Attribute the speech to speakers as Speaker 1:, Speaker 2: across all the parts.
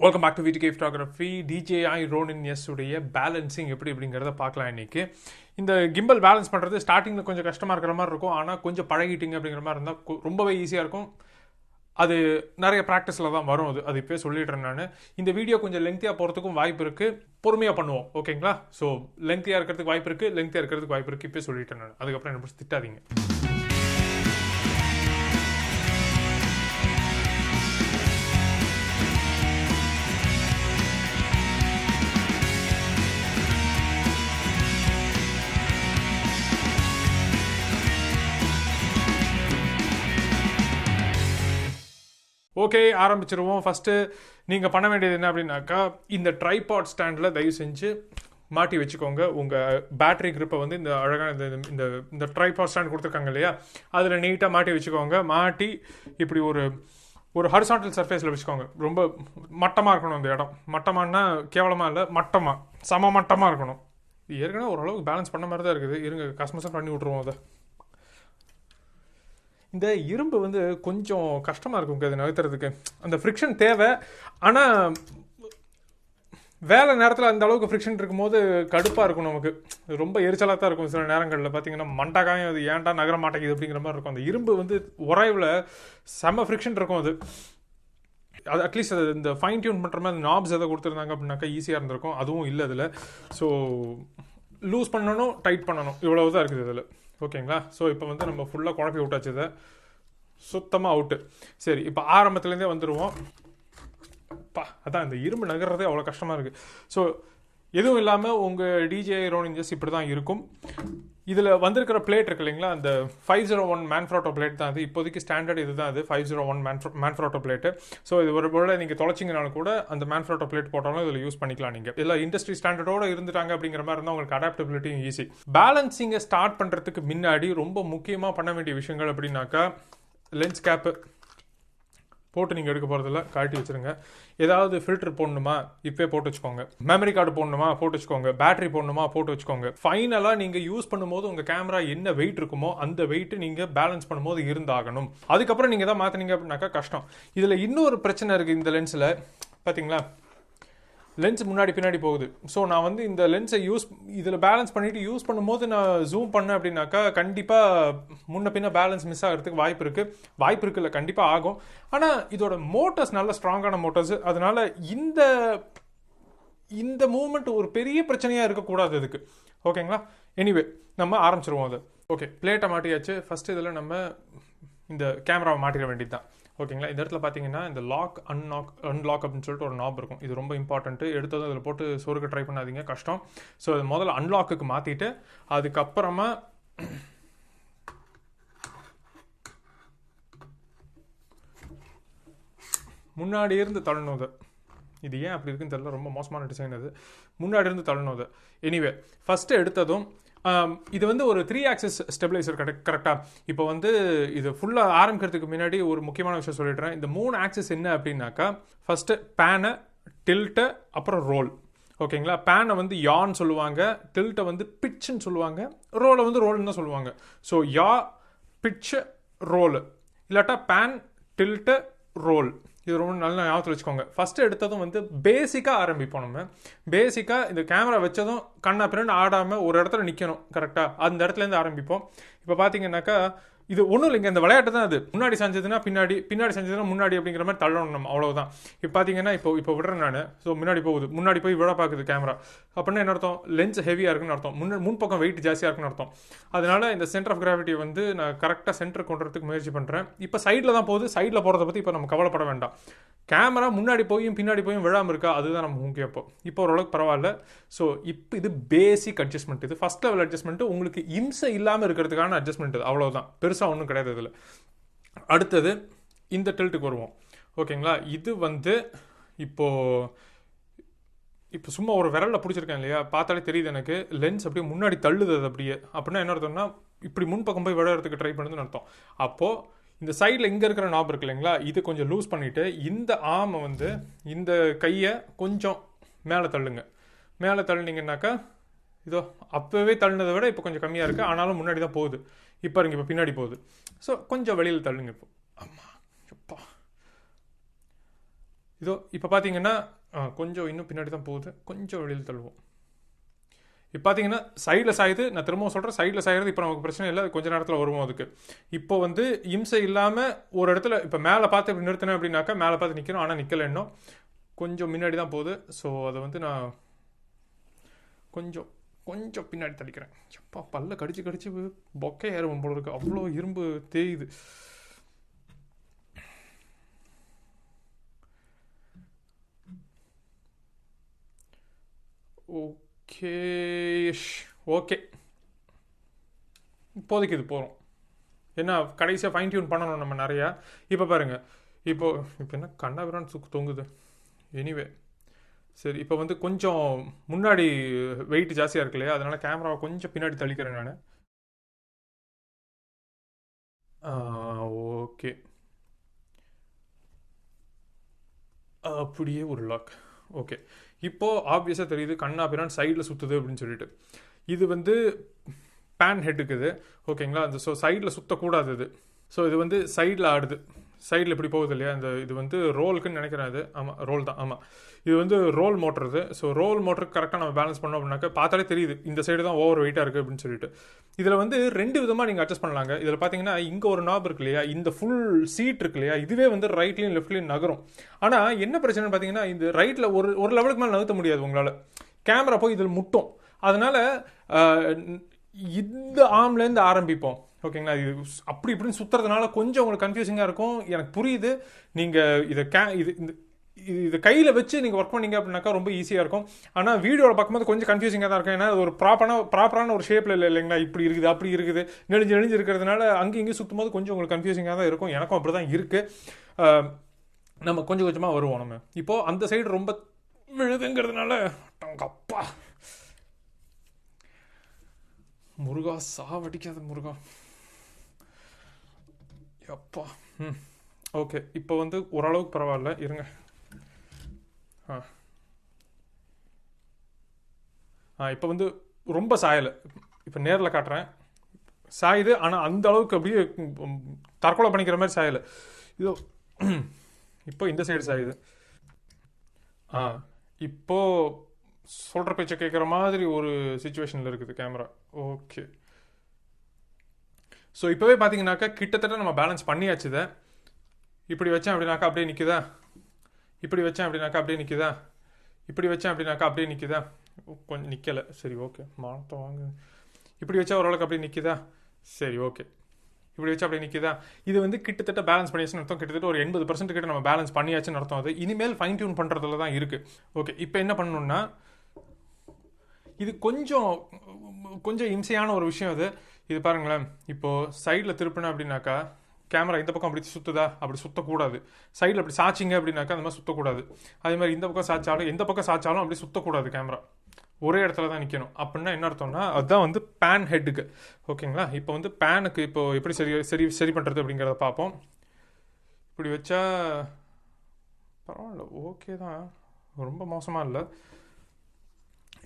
Speaker 1: Welcome back to VTK photography. DJI Ronin S உடைய balancing எப்படிங்கிறத பார்க்கலாம் இன்னைக்கு. இந்த கிம்பல் பேலன்ஸ் பண்ணுறது ஸ்டார்டிங்கில் கொஞ்சம் கஷ்டமாக இருக்கிற மாதிரி இருக்கும். ஆனால் கொஞ்சம் பழகிட்டிங்க அப்படிங்கிற மாதிரி இருந்தால் ரொம்பவே ஈஸியாக இருக்கும். அது நிறைய ப்ராக்டிஸில் தான் வரும். அது இப்போ சொல்லிடுறேன் நான். இந்த வீடியோ கொஞ்சம் லெங்க்தியாக போகிறதுக்கும் வாய்ப்பு இருக்குது. பொறுமையாக பண்ணுவோம், ஓகேங்களா? ஸோ லெங்க்தியாக இருக்கிறதுக்கு வாய்ப்பு இருக்குது, லெங்க்தியாக இருக்கிறதுக்கு வாய்ப்பு இருக்குது. இப்போ சொல்லிட்டேன் நான். அதுக்கப்புறம் என்ன பிடிச்சி திட்டாதீங்க. ஓகே, ஆரம்பிச்சிருவோம். ஃபஸ்ட்டு நீங்கள் பண்ண வேண்டியது என்ன அப்படின்னாக்கா, இந்த ட்ரைபாட் ஸ்டாண்டில் தயவு செஞ்சு மாட்டி வச்சுக்கோங்க. உங்கள் பேட்டரி கிரிப்பை வந்து இந்த அழகான இந்த இந்த ட்ரைபாட் ஸ்டாண்ட் கொடுத்துருக்காங்க இல்லையா, அதில் நீட்டாக மாட்டி வச்சுக்கோங்க. மாட்டி இப்படி ஒரு ஹரிசாண்டல் சர்ஃபேஸில் வச்சுக்கோங்க. ரொம்ப மட்டமாக இருக்கணும் அந்த இடம். மட்டமானா கேவலமாக இல்லை, மட்டமாக சம மட்டமாக இருக்கணும். ஏற்கனவே ஓரளவுக்கு பேலன்ஸ் பண்ண மாதிரி தான் இருக்குது. இருங்க, கஸ்டமர்ஸாக பண்ணி விட்ருவோம். அதை இந்த இரும்பு வந்து கொஞ்சம் கஷ்டமாக இருக்கும் அது நகர்த்துறதுக்கு. அந்த ஃப்ரிக்ஷன் தேவை. ஆனால் வேலை நேரத்தில் அந்த அளவுக்கு ஃப்ரிக்ஷன் இருக்கும்போது கடுப்பாக இருக்கும் நமக்கு. ரொம்ப எரிச்சலாக தான் இருக்கும். சில நேரங்களில் பார்த்தீங்கன்னா மண்டாக்காயும் அது ஏன்டா நகர மாட்டேங்குது அப்படிங்கிற மாதிரி இருக்கும். அந்த இரும்பு வந்து உராய்வில் செம்ம ஃப்ரிக்ஷன் இருக்கும். அது அட்லீஸ்ட் அது இந்த ஃபைன் டியூன் பண்ணுற மாதிரி நாப்ஸ் எதை கொடுத்துருந்தாங்க அப்படின்னாக்கா ஈஸியாக இருந்திருக்கும். அதுவும் இல்லை அதில். ஸோ லூஸ் பண்ணணும், டைட் பண்ணணும், இவ்வளவு தான் இருக்குது இதில். ஓகேங்களா? ஸோ இப்போ வந்து நம்ம ஃபுல்லாக குழப்பி விட்டாச்சு. இதை சுத்தமாக அவுட்டு. சரி, இப்போ ஆரம்பத்துலேருந்தே வந்துடுவோம். அதான் இந்த இரும்பு நகர்றதே அவ்வளோ கஷ்டமாக இருக்குது. ஸோ எதுவும் இல்லாமல் உங்கள் DJI Ronin S இப்படி தான் இருக்கும். இதில் வந்திருக்கிற பிளேட் இருக்கு இல்லைங்களா, அந்த 501 மேன்ஃப்ரோட்டோ பிளேட் தான் அது. இப்போதைக்கு ஸ்டாண்டர்ட் இது தான். அது 501 மேன்ஃப்ரோட்டோ பிளேட்டு. ஸோ இது ஒரு வேளை நீங்கள் தொலைச்சிங்கனாலும் கூட அந்த மேன்ஃப்ரோட்டோ பிளேட் போட்டாலும் இதில் யூஸ் பண்ணிக்கலாம். நீங்கள் இல்லை இண்டஸ்ட்ரி ஸ்டாண்டர்டோடு இருந்துட்டாங்க அப்படிங்கிற மாதிரி இருந்தால் உங்களுக்கு அடாப்டபிலிட்டியும் ஈஸி. பேலன்சிங்கை ஸ்டார்ட் பண்ணுறதுக்கு முன்னாடி ரொம்ப முக்கியமாக பண்ண வேண்டிய விஷயங்கள் அப்படின்னாக்கா, லென்ஸ் கேப்பு போட்டு நீங்கள் எடுக்க போகிறதில்ல, காட்டி வச்சுருங்க. ஏதாவது ஃபில்டர் போடணுமா இப்போயே போட்டு வச்சுக்கோங்க. மெமரி கார்டு போடணுமா போட்டு வச்சுக்கோங்க. பேட்டரி போடணுமா போட்டு வச்சுக்கோங்க. ஃபைனலாக நீங்கள் யூஸ் பண்ணும்போது உங்கள் கேமரா என்ன வெயிட் இருக்குமோ அந்த வெயிட்டு நீங்கள் பேலன்ஸ் பண்ணும்போது இருந்தாகணும். அதுக்கப்புறம் நீங்கள் தான் மாற்றினீங்க அப்படின்னாக்கா கஷ்டம். இதில் இன்னொரு பிரச்சனை இருக்குது. இந்த லென்ஸில் பார்த்தீங்களா, லென்ஸ் முன்னாடி பின்னாடி போகுது. ஸோ நான் வந்து இந்த லென்ஸை இதில் பேலன்ஸ் பண்ணிவிட்டு யூஸ் பண்ணும்போது நான் ஜூம் பண்ணேன் அப்படின்னாக்கா கண்டிப்பாக முன்ன பின்ன பேலன்ஸ் மிஸ் ஆகிறதுக்கு வாய்ப்பு இருக்குல்ல, கண்டிப்பாக ஆகும். ஆனால் இதோட மோட்டர்ஸ் நல்ல ஸ்ட்ராங்கான மோட்டர்ஸ். அதனால இந்த மூவ்மெண்ட் ஒரு பெரிய பிரச்சனையாக இருக்கக்கூடாது அதுக்கு. ஓகேங்களா? எனிவே நம்ம ஆரம்பிச்சிருவோம் அதை. ஓகே, பிளேட்டை மாட்டியாச்சு. ஃபஸ்ட்டு இதில் நம்ம இந்த கேமராவை மாட்டிட வேண்டியது தான். ஓகேங்களா? இந்த இடத்துல பார்த்தீங்கன்னா இந்த அன்லாக் அப்படின்னு சொல்லிட்டு ஒரு நாப் இருக்கும். இது ரொம்ப இம்பார்ட்டன்ட்டு. எடுத்ததும் இதில் போட்டு சொருக்க ட்ரை பண்ணாதீங்க, கஷ்டம். ஸோ அது முதல்ல அன்லாக்குக்கு மாற்றிட்டு அதுக்கப்புறமா முன்னாடி இருந்து தள்ளணும். இது ஏன் அப்படி இருக்குன்னு தெரியல, ரொம்ப மோசமான டிசைன் அது. முன்னாடி இருந்து தள்ளணும் அது. எனிவே ஃபஸ்ட்டு எடுத்ததும் இது வந்து ஒரு 3 ஆக்சிஸ் ஸ்டெபிலைசர் கரெக்டாக. இப்போ வந்து இது ஃபுல்லாக ஆரம்பிக்கிறதுக்கு முன்னாடி ஒரு முக்கியமான விஷயம் சொல்லிடுறேன். இந்த 3 ஆக்சிஸ் என்ன அப்படின்னாக்கா, ஃபஸ்ட்டு பேனை, டில்ட்டு, அப்புறம் ரோல். ஓகேங்களா? பேனை வந்து யான்னு சொல்லுவாங்க, டில்ட்டை வந்து பிட்ச்ன்னு சொல்லுவாங்க, ரோலை வந்து ரோல்னு தான் சொல்லுவாங்க. ஸோ யா, பிட்ச், ரோலு, இல்லாட்டா பேன், டில்ட்டு, ரோல். இது ரொம்ப நல்ல ஞாபகத்தில் வச்சுக்கோங்க. ஃபஸ்ட்டு எடுத்ததும் வந்து பேசிக்காக ஆரம்பிப்போம். நம்ம பேசிக்காக இந்த கேமரா வச்சதும் கண்ணா பின்னாடி ஆடாமல் ஒரு இடத்துல நிற்கணும். கரெக்டாக அந்த இடத்துலேருந்து ஆரம்பிப்போம். இப்போ பார்த்தீங்கன்னாக்கா இது ஒன்றும் இல்லைங்க, இந்த விளையாட்டு தான். அது முன்னாடி செஞ்சதுன்னா பின்னாடி, பின்னாடி செஞ்சதுன்னா முன்னாடி அப்படிங்கிற மாதிரி தள்ளணும் நம்ம, அவ்வளோதான். இப்போ பார்த்தீங்கன்னா இப்போ விடுறேன் நான். ஸோ முன்னாடி போகுது, முன்னாடி போய் விட பார்க்குது கேமரா. அப்படின்னா என்ன அர்த்தம்? லென்ஸ் ஹெவியாக இருக்குன்னு அர்த்தம். முன்பக்கம் வெயிட் ஜாஸ்தியாக இருக்குன்னு அர்த்தம். அதனால இந்த சென்டர் ஆஃப் கிராவிட்டி வந்து நான் கரெக்டாக சென்டர் கொண்டு வரதுக்கு முயற்சி பண்ணுறேன். இப்போ சைடில் தான் போகுது. சைடில் போகிறத பற்றி இப்போ நம்ம கவலைப்பட வேண்டாம். கேமரா முன்னாடி போயும் பின்னாடி போயும் விழாமல் இருக்கா, அதுதான் நம்ம முக்கியம். இப்போ ஓரளவுக்கு பரவாயில்ல. ஸோ இப்போ இது பேசிக் அட்ஜஸ்ட்மெண்ட். இது ஃபஸ்ட் லெவல் அட்ஜஸ்ட்மெண்ட்டு. உங்களுக்கு இம்சை இல்லாமல் இருக்கிறதுக்கான அட்ஜஸ்ட்மெண்ட் இது, அவ்வளோதான். பெருசாக ஒன்றும் கிடையாது இதில். அடுத்தது இந்த டில்ட்டுக்கு வருவோம். ஓகேங்களா? இது வந்து இப்போ சும்மா ஒரு விரலில் பிடிச்சிருக்கேன் இல்லையா, பார்த்தாலே தெரியுது எனக்கு. லென்ஸ் அப்படியே முன்னாடி தள்ளுது. அது அப்படின்னா என்ன அர்த்தம்னா, இப்படி முன்பக்கம் போய் விழறதுக்கு ட்ரை பண்ணுதுன்னு அர்த்தம். அப்போது இந்த சைடில் இங்கே இருக்கிற நாப் இருக்கு இல்லைங்களா, இது கொஞ்சம் லூஸ் பண்ணிவிட்டு இந்த ஆமை வந்து இந்த கையை கொஞ்சம் மேலே தள்ளுங்க. மேலே தள்ளினீங்கன்னாக்கா இதோ அப்போவே தள்ளினதை விட இப்போ கொஞ்சம் கம்மியாக இருக்குது. ஆனாலும் முன்னாடி தான் போகுது. இப்போ இருங்க, இப்போ பின்னாடி போகுது. ஸோ கொஞ்சம் வெளியில் தள்ளுங்க. இப்போ ஆமாம், எப்பா இதோ இப்போ பார்த்தீங்கன்னா கொஞ்சம் இன்னும் பின்னாடி தான் போகுது, கொஞ்சம் வெளியில் தள்ளுவோம். இப்போ பார்த்தீங்கன்னா சைடில் சாயுது. நான் திரும்பவும் சொல்கிறேன், சைடில் சாயிறது இப்போ நமக்கு பிரச்சனை இல்லை, கொஞ்ச நேரத்தில் வருவோம் அதுக்கு. இப்போ வந்து இம்சை இல்லாமல் ஒரு இடத்துல இப்போ மேலே பார்த்து இப்படி நிறுத்தினேன் அப்படின்னாக்கா மேலே பார்த்து நிற்கணும், ஆனால் நிற்கலை இன்னும், கொஞ்சம் முன்னாடி தான் போகுது. ஸோ அதை வந்து நான் கொஞ்சம் கொஞ்சம் பின்னாடி தள்ளிக்கிறேன். எப்பா பல்ல கடிச்சு கடிச்சு பொக்கை ஏறும் போல இருக்கு, அவ்வளோ இரும்பு தேயுது. ஓகே, இப்போதைக்கு இது போகிறோம். என்ன கடைசியாக ஃபைன் டியூன் பண்ணணும் நம்ம நிறையா. இப்போ பாருங்கள், இப்போ என்ன கண்ணாபிரான் தொங்குது. எனிவே சரி, இப்போ வந்து கொஞ்சம் முன்னாடி வெயிட் ஜாஸ்தியாக இருக்கு இல்லையா, அதனால் கேமராவை கொஞ்சம் பின்னாடி தள்ளிக்கிறேன் நான். ஓகே, அப்படியே ஒரு லாக். ஓகே, இப்போது ஆப்வியஸாக தெரியுது கண்ணாபிரான் சைடில் சுற்றுது அப்படின்னு சொல்லிட்டு. இது வந்து பேன் ஹெட்டுக்கு இது, ஓகேங்களா. அந்த ஸோ சைடில் சுற்றக்கூடாது இது. ஸோ இது வந்து சைடில் ஆடுது, சைடில் இப்படி போகுது இல்லையா, இந்த இது வந்து ரோலுக்குன்னு நினைக்கிறேன். அது ஆமாம், ரோல் தான். ஆமாம், இது வந்து ரோல் மோட்டர் இது. ஸோ ரோல் மோட்டருக்கு கரெக்டாக நம்ம பேலன்ஸ் பண்ணோம் அப்படின்னாக்கா பார்த்தாலே தெரியுது இந்த சைடு தான் ஓவர் வெயிட்டாக இருக்குது அப்படின்னு சொல்லிட்டு. இதில் வந்து 2 விதமாக நீங்கள் அட்ஜஸ்ட் பண்ணலாங்க. இதில் பார்த்தீங்கன்னா இங்கே ஒரு நாப் இருக்கு இல்லையா, இந்த ஃபுல் சீட் இருக்கு இல்லையா, இதுவே வந்து ரைட்லையும் லெஃப்ட்லையும் நகரும். ஆனால் என்ன பிரச்சனைன்னு பார்த்தீங்கன்னா இந்த ரைட்டில் ஒரு லெவலுக்கு மேலே நகர்த்த முடியாது உங்களால், கேமரா போய் இதில் முட்டும். அதனால் இந்த ஆம்லேருந்து ஆரம்பிப்போம், ஓகேங்களா. இது அப்படி இப்படின்னு சுற்றுறதுனால கொஞ்சம் உங்களுக்கு கன்ஃபியூசிங்காக இருக்கும், எனக்கு புரியுது. நீங்கள் இது கையில் வச்சு நீங்கள் ஒர்க் பண்ணீங்க அப்படின்னாக்கா ரொம்ப ஈஸியாக இருக்கும். ஆனால் வீடியோவில் பார்க்கும்போது கொஞ்சம் கன்ஃபியூசிங்காக தான் இருக்கும். ஏன்னா ஒரு ப்ராப்பரான ஒரு ஷேப்பில் இல்லை இல்லைங்களா, இப்படி இருக்குது அப்படி இருக்குது நெளிஞ்சு இருக்கிறதுனால அங்கேயும் இங்கேயும் சுற்றும் போது கொஞ்சம் உங்களுக்கு கன்ஃபியூசிங்காக தான் இருக்கும். எனக்கும் அப்படி தான் இருக்குது. நம்ம கொஞ்சம் கொஞ்சமாக வருவோம். நம்ம இப்போது அந்த சைடு ரொம்ப விழுதுங்கிறதுனால அப்பா முருகா சாவடிக்காத முருகா அப்பா. ஓகே, இப்போ வந்து ஓரளவுக்கு பரவாயில்ல, இருங்க. இப்போ வந்து ரொம்ப சாயலை, இப்போ நேரில் காட்டுறேன், சாயுது. ஆனால் அந்த அளவுக்கு அப்படியே தற்கொலை பண்ணிக்கிற மாதிரி சாயலை. இதோ இப்போ இந்த சைடு சாயுது. இப்போ சொல்கிற பேச்சை கேட்குற மாதிரி ஒரு சிச்சுவேஷனில் இருக்குது கேமரா. ஓகே, ஸோ இப்போவே பார்த்தீங்கன்னாக்கா கிட்டத்தட்ட நம்ம பேலன்ஸ் பண்ணியாச்சு. இதை இப்படி வச்சேன் அப்படின்னாக்கா அப்படியே நிற்குதா, இப்படி வச்சேன் அப்படின்னாக்கா அப்படியே நிற்குதா, இப்படி வச்சேன் அப்படின்னாக்கா அப்படியே நிற்குதா, கொஞ்சம் நிற்கலை. சரி ஓகே, மானத்தை வாங்க. இப்படி வச்சா ஓரளவுக்கு அப்படியே நிற்குதா, சரி ஓகே. இப்படி வச்சு அப்படியே நிற்குதா. இது வந்து கிட்டத்தட்ட பேலன்ஸ் பண்ணியாச்சுன்னு அர்த்தம். கிட்டத்தட்ட ஒரு 80% கிட்ட நம்ம பேலன்ஸ் பண்ணியாச்சுன்னு அர்த்தம். அது இனிமேல் ஃபைன் டியூன் பண்ணுறதுல தான் இருக்குது. ஓகே, இப்போ என்ன பண்ணணும்னா இது கொஞ்சம் இம்சையான ஒரு விஷயம். இது பாருங்களேன், இப்போது சைடில் திருப்பினேன் அப்படின்னாக்கா கேமரா இந்த பக்கம் அப்படி சுற்றுதா, அப்படி சுற்றக்கூடாது. சைடில் அப்படி சாச்சிங்க அப்படின்னாக்கா அந்த மாதிரி சுற்றக்கூடாது. அதே மாதிரி இந்த பக்கம் சாய்ச்சாலும் எந்த பக்கம் சாய்ச்சாலும் அப்படி சுற்றக்கூடாது, கேமரா ஒரே இடத்துல தான் நிற்கணும். அப்படின்னா என்ன அர்த்தம்னா அதுதான் வந்து பேன் ஹெட்டுக்கு, ஓகேங்களா. இப்போ வந்து பேனுக்கு இப்போ எப்படி சரி பண்ணுறது அப்படிங்கிறத பார்ப்போம். இப்படி வச்சா பரவாயில்ல, ஓகே தான், ரொம்ப மோசமாக இல்லை.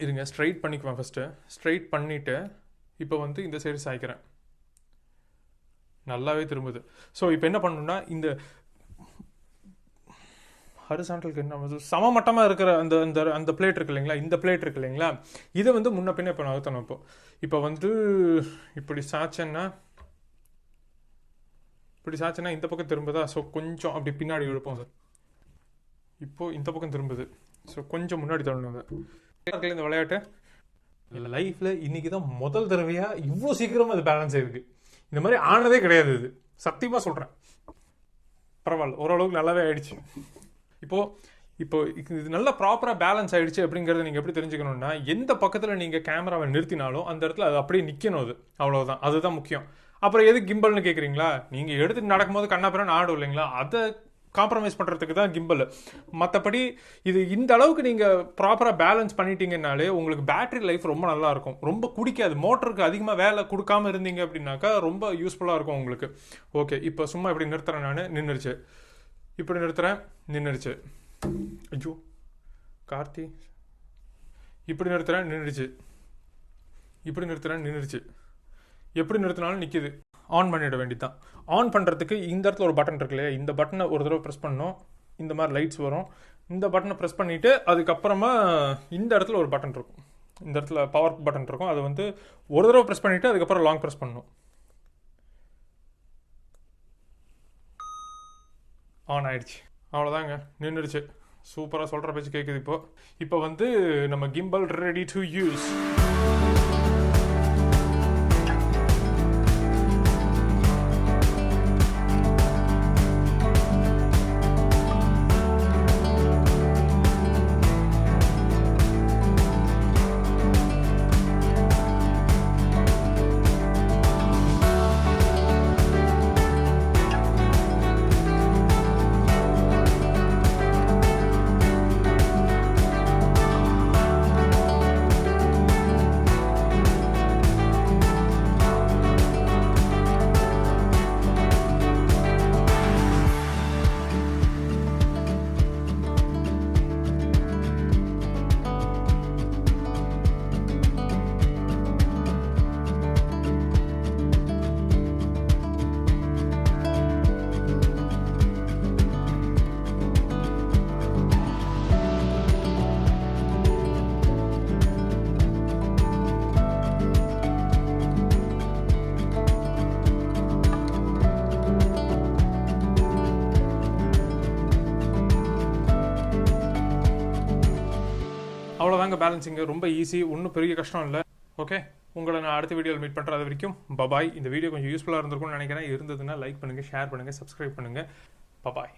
Speaker 1: இருங்க, ஸ்ட்ரைட் பண்ணிக்குவேன் ஃபஸ்ட்டு. ஸ்ட்ரைட் பண்ணிவிட்டு இப்போ வந்து இந்த சைடு சாய்க்கிறேன், நல்லாவே திரும்புது. ஸோ இப்போ என்ன பண்ணணும்னா இந்த ஹரிசாண்டலுக்கு என்ன சமமட்டமாக இருக்கிற அந்த அந்த அந்த பிளேட் இருக்கு இல்லைங்களா, இந்த பிளேட் இருக்கு இல்லைங்களா, இதை வந்து முன்ன பின்ன இப்போ நகர்த்தணும். இப்போ வந்து இப்படி சாய்ச்சேன்னா இந்த பக்கம் திரும்புதா. ஸோ கொஞ்சம் அப்படி பின்னாடி இழுப்போம் சார். இப்போது இந்த பக்கம் திரும்புது. ஸோ கொஞ்சம் முன்னாடி தள்ளணுங்க. இந்த விளையாட்டு இல்லை லைஃப்பில் இன்றைக்கி தான் முதல் தடவையாக இவ்வளோ சீக்கிரமாக அது பேலன்ஸ் ஆகிருக்கு. இந்த மாதிரி ஆனதே கிடையாது, இது சத்தியமாக சொல்கிறேன். பரவாயில்ல, ஓரளவுக்கு நல்லாவே ஆயிடுச்சு. இப்போ இது நல்லா ப்ராப்பராக பேலன்ஸ் ஆகிடுச்சு அப்படிங்கிறத நீங்கள் எப்படி தெரிஞ்சுக்கணுன்னா, எந்த பக்கத்தில் நீங்கள் கேமராவை நிறுத்தினாலும் அந்த இடத்துல அது அப்படியே நிற்கணும். அது அவ்வளோதான், அதுதான் முக்கியம். அப்புறம் எது கிம்பல்னு கேட்குறீங்களா, நீங்கள் எடுத்துகிட்டு நடக்கும்போது கண்ணாப்பிரான் ஆடும் இல்லைங்களா, அதை காம்ப்ரமைஸ் பண்ணுறதுக்கு தான் கிம்பல். மற்றபடி இது இந்த அளவுக்கு நீங்கள் ப்ராப்பராக பேலன்ஸ் பண்ணிட்டீங்கன்னாலே உங்களுக்கு பேட்டரி லைஃப் ரொம்ப நல்லாயிருக்கும், ரொம்ப குடிக்காது. மோட்டருக்கு அதிகமாக வேலை கொடுக்காமல் இருந்தீங்க அப்படின்னாக்கா ரொம்ப யூஸ்ஃபுல்லாக இருக்கும் உங்களுக்கு. ஓகே, இப்போ சும்மா இப்படி நிறுத்துறேன், நான் நின்றுச்சு. இப்படி நிறுத்துறேன், நின்றுச்சு. ஐயோ கார்த்தி, இப்படி நிறுத்துறேன், நின்றுச்சு. இப்படி நிறுத்துறேன், நின்றுச்சு. எப்படி நிறுத்தினாலும் நிற்கிது. ஆன் பண்ணிட வேண்டியது தான். ஆன் பண்ணுறதுக்கு இந்த இடத்துல ஒரு பட்டன் இருக்கு இல்லையா, இந்த பட்டனை ஒரு தடவை ப்ரெஸ் பண்ணணும். இந்த மாதிரி லைட்ஸ் வரும். இந்த பட்டனை ப்ரெஸ் பண்ணிவிட்டு அதுக்கப்புறமா இந்த இடத்துல ஒரு பட்டன் இருக்கும், இந்த இடத்துல பவர் பட்டன் இருக்கும். அதை வந்து ஒரு தடவை ப்ரெஸ் பண்ணிவிட்டு அதுக்கப்புறம் லாங் ப்ரெஸ் பண்ணணும். ஆன் ஆயிடுச்சு. அவ்வளோதாங்க, நின்றுடுச்சு. சூப்பராக சொல்கிற பேச்சு கேட்குது. இப்போ வந்து நம்ம கிம்பல் ரெடி டு யூஸ். அவ்வளோதாங்க பேலன்சிங்கு. ரொம்ப ஈஸி, ஒன்றும் பெரிய கஷ்டம் இல்லை. ஓகே, உங்களை நான் அடுத்த வீடியோவில் மீட் பண்ணுறது வரைக்கும் பபாய். இந்த வீடியோ கொஞ்சம் யூஸ்ஃபுல்லாக இருந்திருக்கும்னு நினைக்கிறேன். இருந்ததுன்னா லைக் பண்ணுங்கள், ஷேர் பண்ணுங்கள், சப்ஸ்கிரைப் பண்ணுங்கள். பபாய்.